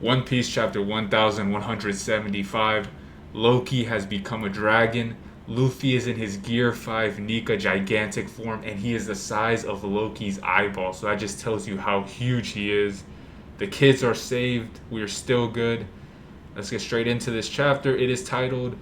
One Piece chapter 1175. Loki has become a dragon. Luffy is in his Gear 5 Nika gigantic form, and he is the size of Loki's eyeball. So that just tells you how huge he is. The kids are saved. We are still good. Let's get straight into this chapter. It is titled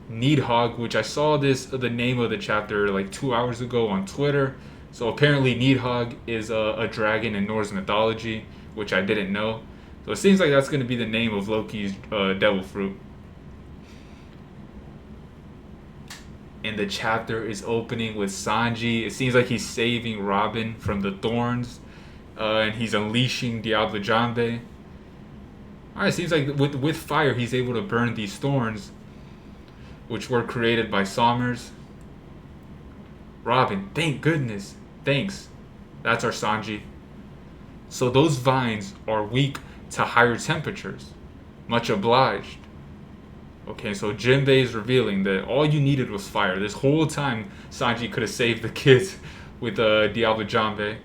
Needhog, which I saw the name of the chapter like 2 hours ago on Twitter. So apparently Needhog is a dragon in Norse mythology, which I didn't know. So it seems like that's going to be the name of Loki's devil fruit. And the chapter is opening with Sanji. It seems like he's saving Robin from the thorns, and he's unleashing Diablo Jambe. Alright, it seems like with fire he's able to burn these thorns, which were created by Sommers. Robin, thank goodness. Thanks. That's our Sanji. So those vines are weak to higher temperatures. Much obliged. Okay, so Jinbei is revealing that all you needed was fire. This whole time, Sanji could have saved the kids with Diablo Jambe.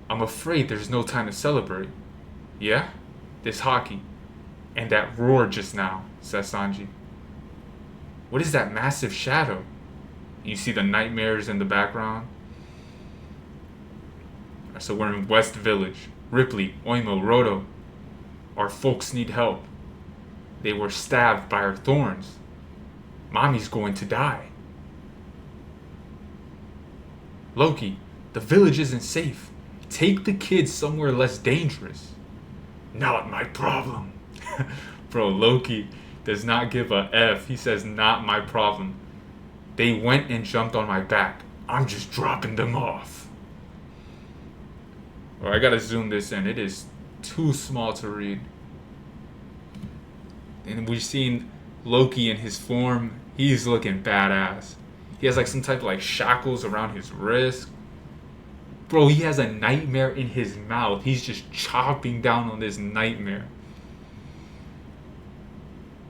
I'm afraid there's no time to celebrate. Yeah? This hockey. And that roar just now, says Sanji. What is that massive shadow? You see the nightmares in the background. So we're in West Village. Ripley, Oimo, Roto. Our folks need help. They were stabbed by our thorns. Mommy's going to die. Loki, the village isn't safe. Take the kids somewhere less dangerous. Not my problem. Bro, Loki does not give a F. He says, not my problem. They went and jumped on my back. I'm just dropping them off. I gotta zoom this in. It is too small to read. And we've seen Loki in his form. He's looking badass. He has like some type of like shackles around his wrist. Bro, he has a nightmare in his mouth. He's just chopping down on this nightmare.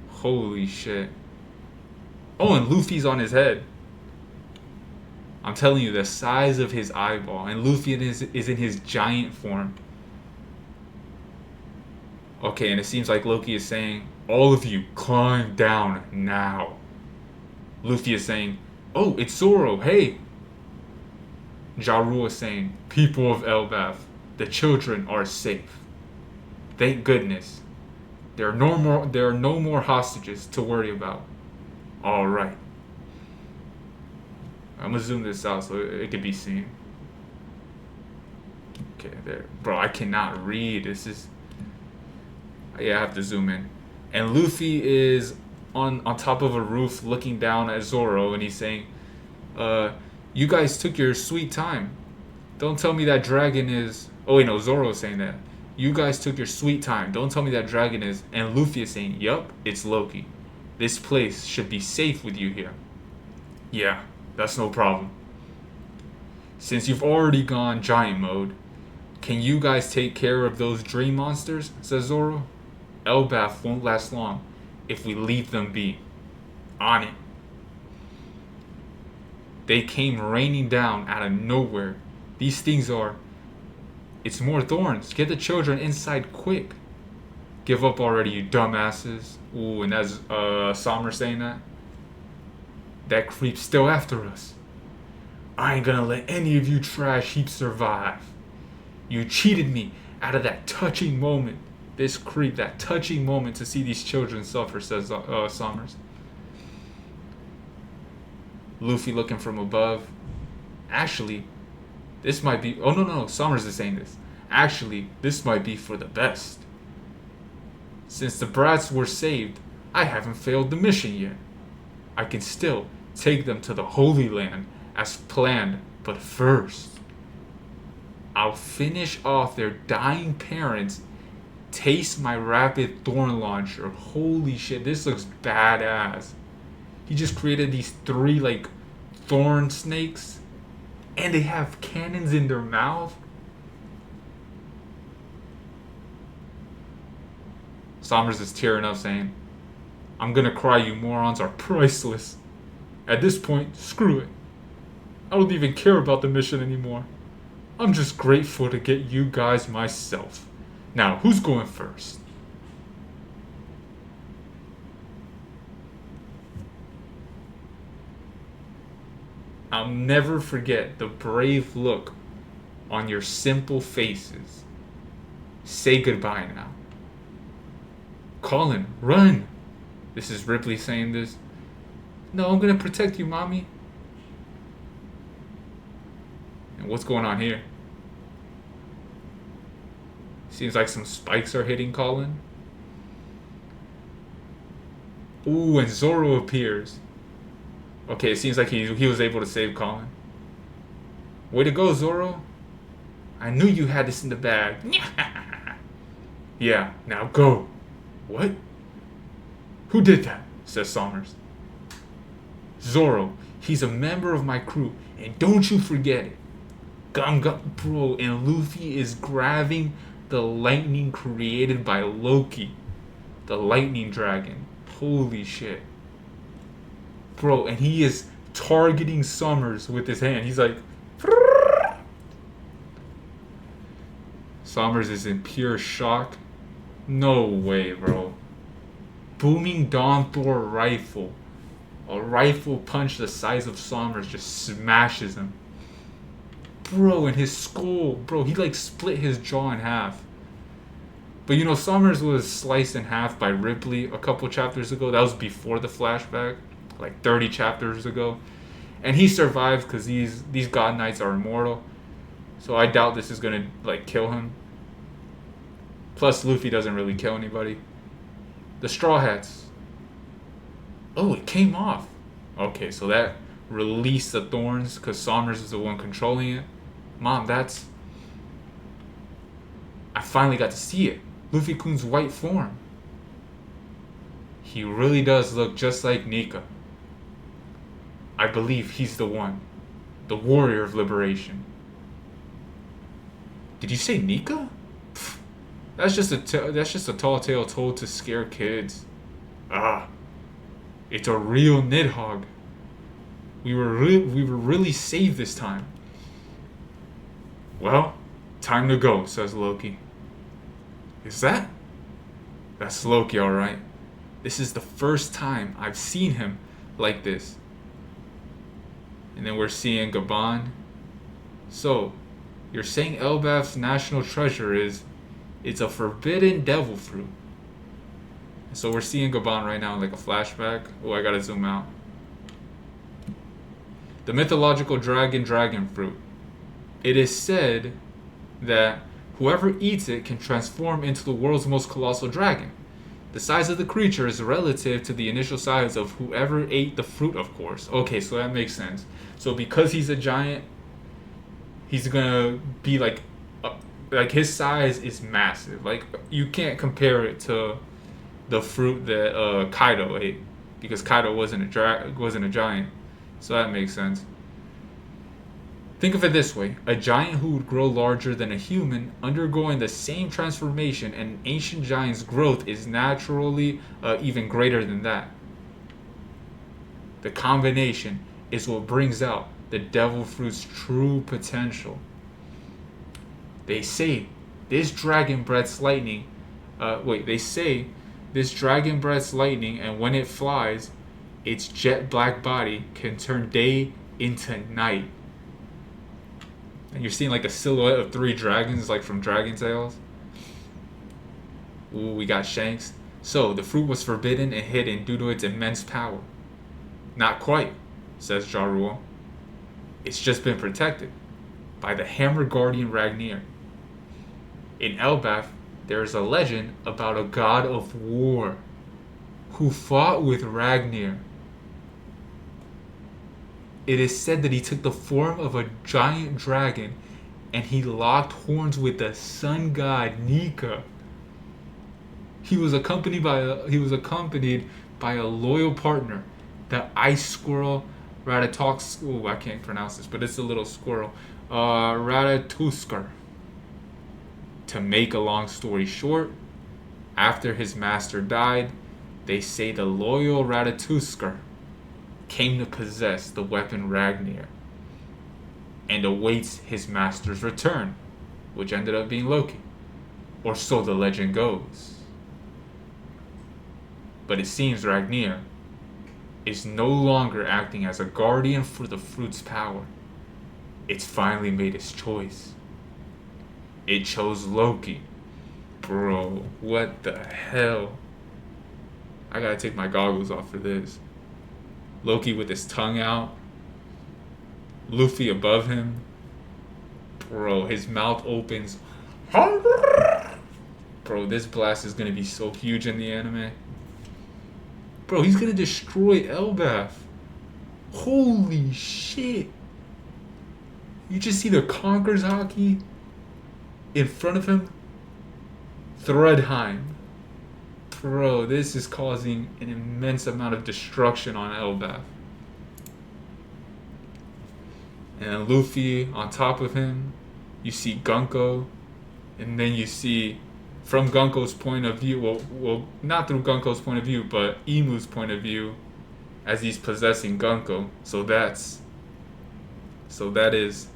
Holy shit. Oh, and Luffy's on his head. I'm telling you, the size of his eyeball. And Luffy is in his giant form. Okay, and it seems like Loki is saying, all of you, climb down now. Luffy is saying, oh, it's Zoro, hey. Jaru is saying, people of Elbaf, the children are safe. Thank goodness. There are no more hostages to worry about. Alright. I'm gonna zoom this out so it can be seen. Okay, there. Bro, I cannot read. This is... Yeah, I have to zoom in. And Luffy is on top of a roof looking down at Zoro, and he's saying, you guys took your sweet time. Don't tell me that dragon is... Oh wait, no, Zoro is saying that. You guys took your sweet time. Don't tell me that dragon is... And Luffy is saying, yup, it's Loki. This place should be safe with you here. Yeah, that's no problem. Since you've already gone giant mode, can you guys take care of those dream monsters? Says Zoro. Elbaf won't last long if we leave them be. On it. They came raining down out of nowhere. These things are... It's more thorns. Get the children inside quick. Give up already, you dumbasses. Ooh, and that's Sommer saying that. That creep's still after us. I ain't gonna let any of you trash heaps survive. You cheated me out of that touching moment. This creep, that touching moment to see these children suffer, says Sommers. Luffy looking from above. Actually, this might be... Oh, no, Sommers is saying this. Actually, this might be for the best. Since the brats were saved, I haven't failed the mission yet. I can still take them to the Holy Land as planned, but first, I'll finish off their dying parents. Taste my rapid thorn launcher. Holy shit, this looks badass. He just created these 3 like thorn snakes, and they have cannons in their mouth. Sommers is tearing up saying, I'm gonna cry, you morons are priceless. At this point, screw it. I don't even care about the mission anymore. I'm just grateful to get you guys myself. Now, who's going first? I'll never forget the brave look on your simple faces. Say goodbye now. Colin, run! This is Ripley saying this. No, I'm gonna protect you, mommy. And what's going on here? Seems like some spikes are hitting Colin. Ooh, and Zoro appears. Okay, it seems like he was able to save Colin. Way to go, Zoro. I knew you had this in the bag. Yeah, now go. What? Who did that? Says Somers. Zoro, he's a member of my crew, and don't you forget it. Bro, and Luffy is grabbing the lightning created by Loki. The lightning dragon. Holy shit. Bro, and he is targeting Somers with his hand. He's like... Somers is in pure shock. No way, bro. Booming Dawn Thor rifle. A rifle punch the size of Somers just smashes him. Bro, and his skull. Bro, he like split his jaw in half. But you know, Somers was sliced in half by Ripley a couple chapters ago. That was before the flashback. Like 30 chapters ago. And he survived because these God Knights are immortal. So I doubt this is going to like kill him. Plus, Luffy doesn't really kill anybody. The Straw Hats. Oh, it came off. Okay, so that released the thorns because Somers is the one controlling it. Mom, that's... I finally got to see it. Luffy-kun's white form. He really does look just like Nika. I believe he's the one. The warrior of liberation. Did you say Nika? Pfft, that's just a tall tale told to scare kids. Ah, it's a real Nidhogg. We were really saved this time. Well, time to go, says Loki. Is that? That's Loki, alright. This is the first time I've seen him like this. And then we're seeing Gaban. So, you're saying Elbaf's national treasure it's a forbidden devil fruit. So we're seeing Gaban right now in like a flashback. Oh, I gotta zoom out. The mythological dragon fruit. It is said that whoever eats it can transform into the world's most colossal dragon. The size of the creature is relative to the initial size of whoever ate the fruit, of course. Okay, so that makes sense. So because he's a giant, he's gonna be like his size is massive. Like you can't compare it to the fruit that Kaido ate because Kaido wasn't a giant. So that makes sense. Think of it this way. A giant who would grow larger than a human undergoing the same transformation, and an ancient giant's growth is naturally even greater than that. The combination is what brings out the devil fruit's true potential. They say this dragon breaths lightning, and when it flies, its jet black body can turn day into night. And you're seeing like a silhouette of 3 dragons, like from Dragon Tales. Ooh, we got Shanks. So, the fruit was forbidden and hidden due to its immense power. Not quite, says Ja Rule. It's just been protected by the Hammer Guardian Ragnir. In Elbaf, there is a legend about a god of war who fought with Ragnir. It is said that he took the form of a giant dragon and he locked horns with the sun god Nika. He was accompanied by a loyal partner, the ice squirrel Ratatosk. Oh, I can't pronounce this, but it's a little squirrel. Ratatoskr. To make a long story short, after his master died, they say the loyal Ratatoskr came to possess the weapon Ragnir and awaits his master's return, which ended up being Loki. or so the legend goes. But it seems Ragnir is no longer acting as a guardian for the fruit's power. It's finally made its choice. It chose Loki. Bro, what the hell? I gotta take my goggles off for this. Loki with his tongue out. Luffy above him. Bro, his mouth opens. Bro, this blast is gonna be so huge in the anime. Bro, he's gonna destroy Elbaf. Holy shit. You just see the Conqueror's Haki in front of him. Threadheim. Bro, this is causing an immense amount of destruction on Elbaf. And then Luffy on top of him. You see Gunko. And then you see, from Gunko's point of view, well, not through Gunko's point of view, but Imu's point of view, as he's possessing Gunko. So that is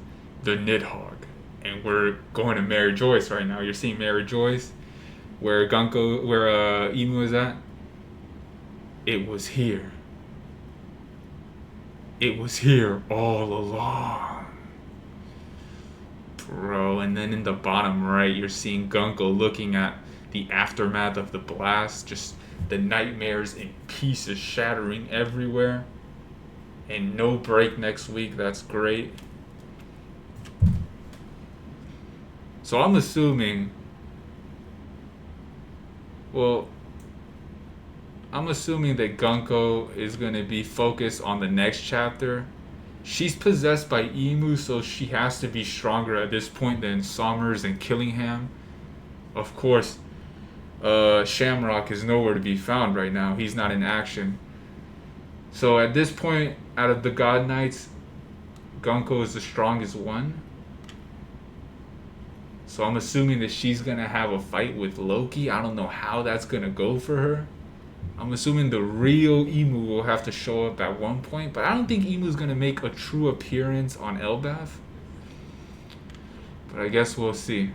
the Nidhogg. And we're going to Mary Joyce right now. You're seeing Mary Joyce, where Imu is at. It was here. It was here all along. Bro, and then in the bottom right, you're seeing Gunko looking at the aftermath of the blast. Just the nightmares and pieces shattering everywhere. And no break next week. That's great. So I'm assuming... Well, I'm assuming that Gunko is going to be focused on the next chapter. She's possessed by Imu, so she has to be stronger at this point than Somers and Killingham. Of course, Shamrock is nowhere to be found right now. He's not in action. So at this point, out of the God Knights, Gunko is the strongest one. So I'm assuming that she's going to have a fight with Loki. I don't know how that's going to go for her. I'm assuming the real Imu will have to show up at one point, but I don't think Imu's going to make a true appearance on Elbaf. But I guess we'll see.